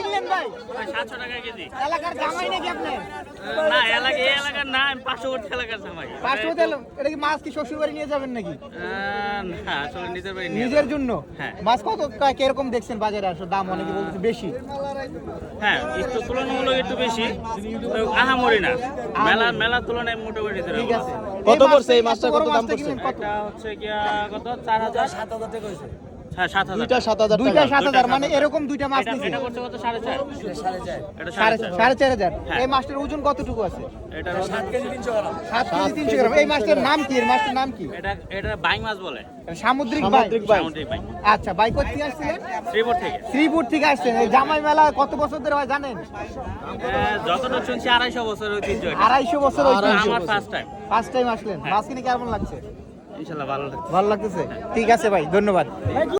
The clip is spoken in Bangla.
কিনলেন ভাই? 700 টাকা কেজি। এলাকার জামাই নাকি আপনি? না এই এলাকার না, আমি পার্শ্ববর্তী এলাকার জামাই। 500 তেল এটা কি মাছ কি শ্বশুর বাড়ি নিয়ে যাবেন নাকি? না আসলে নিজের বাড়ি নিয়ে নিজের যাবো। জন্য? হ্যাঁ। মাছ কত কিরকম দেখছেন বাজারে আসলে দাম অনেকে বলছে বেশি। হ্যাঁ একটু তুলনামূলক একটু বেশি, আহামরি না, মেলার তুলনায় মোটামুটি ধরে ঠিক আছে। কত পড়ছে এই এত মাছটার বড় কত দাম মাছটা পড়ছে? কিনলেন কত? এটা হচ্ছে গিয়া কত 4000 7000 টাকা হইছে। হ্যাঁ 7000 দুইটা 7000 দুইটা টাকা 7000 মানে এরকম দুইটা মাছ এটা নিছে এটা করছে কত 4.5 এটা 4.5 4,500। হ্যাঁ। এই মাছটার ওজন কতটুকু আছে? এটা 7 কেজি 300 গ্রাম। 7 কেজি 300 গ্রাম। এই মাছটার নাম কি? এর মাছটার নাম কি? এটা বাইং মাছ বলে, সামুদ্রিক বাই। সামুদ্রিক বাই। সামুদ্রিক বাইং। আচ্ছা, বাই কোথা থেকে আসছিলেন? শ্রীপুর থেকে। শ্রীপুর থেকে আসছেন। এই জামাই মেলা কত বছর ধরে হয় জানেন? যতটা শুনছি 250 বছর ঐতিহ্য এটা। 250 বছর ঐতিহ্য। আমার ফার্স্ট টাইম। ফার্স্ট টাইম আসলেন। মাছ কিনে কেমন লাগছে? ইনশাআল্লাহ ভালো লাগছে। ভালো লাগতেছে? ঠিক আছে ভাই, ধন্যবাদ।